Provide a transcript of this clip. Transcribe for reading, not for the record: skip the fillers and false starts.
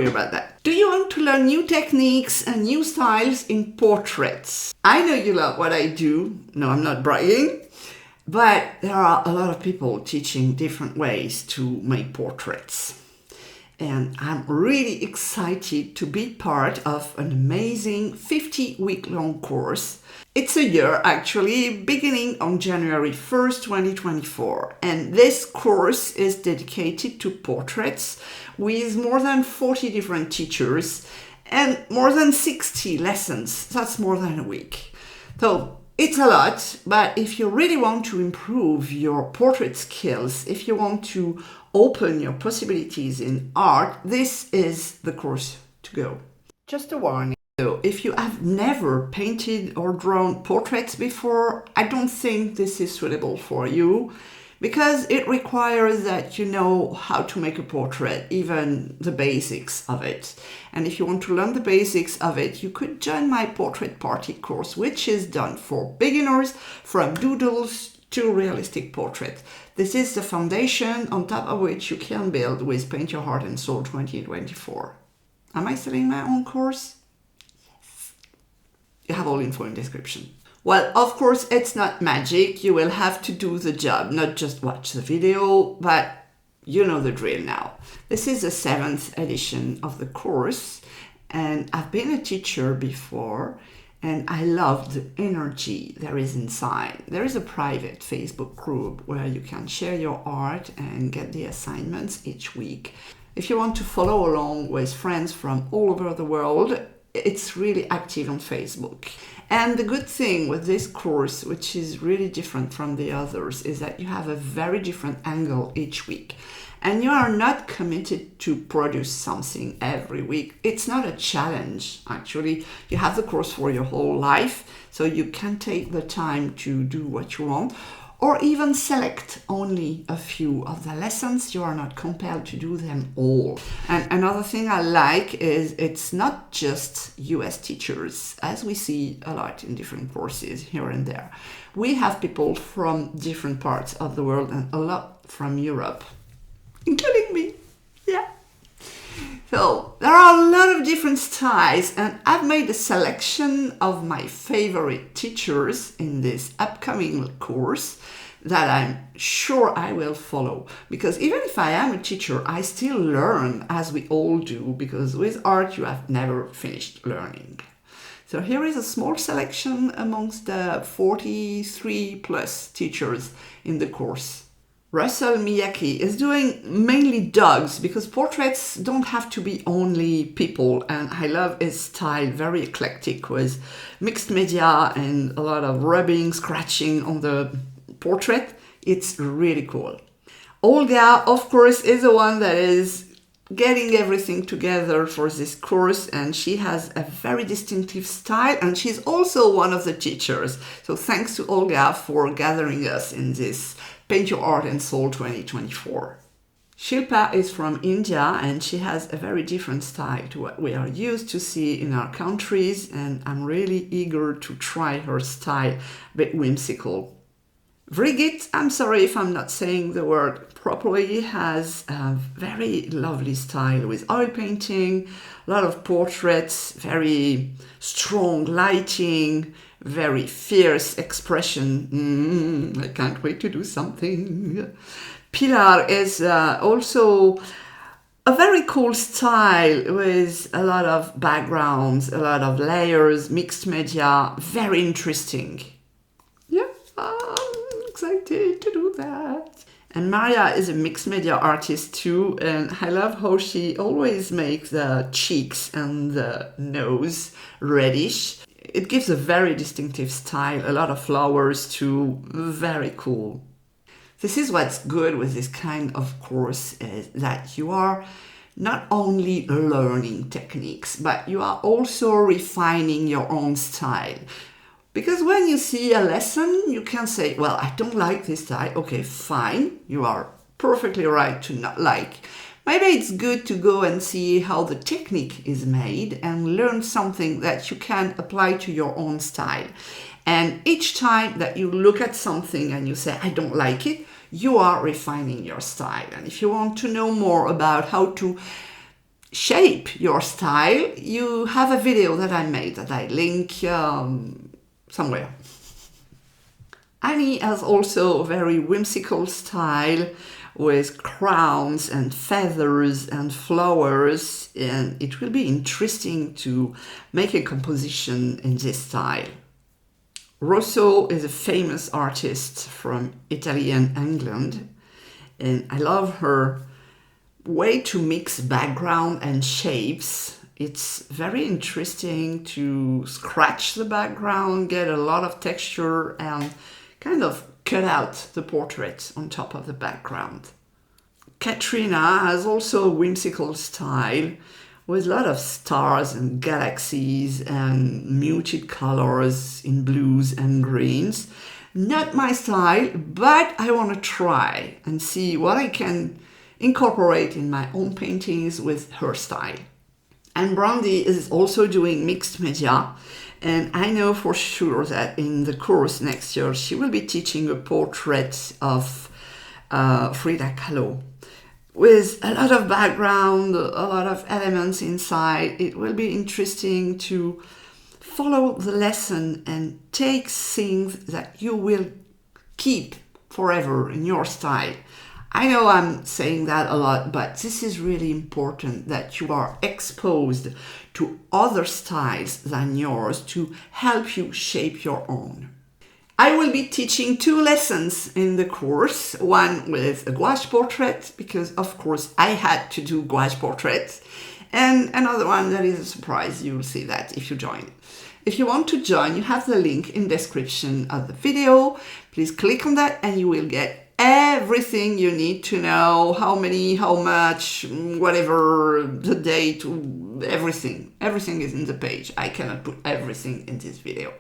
sorry about that. Do you want to learn new techniques and new styles in portraits? I know you love what I do. No, I'm not bragging. But there are a lot of people teaching different ways to make portraits. And I'm really excited to be part of an amazing 50-week-long course. It's a year actually, beginning on January 1st, 2024. And this course is dedicated to portraits with more than 40 different teachers and more than 60 lessons. That's more than a week. So it's a lot, but if you really want to improve your portrait skills, if you want to open your possibilities in art, this is the course to go. Just a warning. So if you have never painted or drawn portraits before, I don't think this is suitable for you because it requires that you know how to make a portrait, even the basics of it. And if you want to learn the basics of it, you could join my Portrait Party course, which is done for beginners from doodles to realistic portraits. This is the foundation on top of which you can build with Paint Your Heart and Soul 2024. Am I selling my own course? Yes. You have all info in the description. Well, of course, it's not magic. You will have to do the job, not just watch the video, but you know the drill now. This is the 7th edition of the course, and I've been a teacher before, and I love the energy there is inside. There is a private Facebook group where you can share your art and get the assignments each week. If you want to follow along with friends from all over the world, it's really active on Facebook. And the good thing with this course, which is really different from the others, is that you have a very different angle each week. And you are not committed to produce something every week. It's not a challenge, actually. You have the course for your whole life, so you can take the time to do what you want, or even select only a few of the lessons. You are not compelled to do them all. And another thing I like is it's not just US teachers, as we see a lot in different courses here and there. We have people from different parts of the world and a lot from Europe, including me. Yeah. So there are a lot of different styles, and I've made a selection of my favorite teachers in this upcoming course that I'm sure I will follow. Because even if I am a teacher, I still learn, as we all do, because with art you have never finished learning. So here is a small selection amongst the 43 plus teachers in the course. Russell Miyake is doing mainly dogs because portraits don't have to be only people, and I love his style, very eclectic with mixed media and a lot of rubbing, scratching on the portrait. It's really cool. Olga, of course, is the one that is getting everything together for this course, and she has a very distinctive style, and she's also one of the teachers. So thanks to Olga for gathering us in this Paint Your Art and Soul 2024. Shilpa is from India, and she has a very different style to what we are used to see in our countries, and I'm really eager to try her style, a bit whimsical. Vrigit, I'm sorry if I'm not saying the word properly, has a very lovely style with oil painting, a lot of portraits, very strong lighting, very fierce expression. I can't wait to do something. Pilar is also a very cool style with a lot of backgrounds, a lot of layers, mixed media, very interesting. Yeah, I'm excited to do that. And Maria is a mixed media artist too, and I love how she always makes the cheeks and the nose reddish. It gives a very distinctive style, a lot of flowers too, very cool. This is what's good with this kind of course, is that you are not only learning techniques, but you are also refining your own style. Because when you see a lesson, you can say, well, I don't like this style. Okay, fine. You are perfectly right to not like. Maybe it's good to go and see how the technique is made and learn something that you can apply to your own style. And each time that you look at something and you say, I don't like it, you are refining your style. And if you want to know more about how to shape your style, you have a video that I made that I link somewhere. Annie has also a very whimsical style with crowns and feathers and flowers, and it will be interesting to make a composition in this style. Rosso is a famous artist from Italy and England, and I love her way to mix background and shapes. It's very interesting to scratch the background, get a lot of texture, and kind of cut out the portrait on top of the background. Katrina has also a whimsical style with a lot of stars and galaxies and muted colors in blues and greens. Not my style, but I want to try and see what I can incorporate in my own paintings with her style. And Brandy is also doing mixed media, and I know for sure that in the course next year she will be teaching a portrait of Frida Kahlo with a lot of background, a lot of elements inside. It will be interesting to follow the lesson and take things that you will keep forever in your style. I know I'm saying that a lot, but this is really important that you are exposed to other styles than yours to help you shape your own. I will be teaching 2 lessons in the course, one with a gouache portrait, because of course I had to do gouache portraits, and another one that is a surprise. You will see that if you join. If you want to join, you have the link in the description of the video. Please click on that and you will get everything you need to know, how many, how much, whatever, the date, everything. Everything is in the page. I cannot put everything in this video.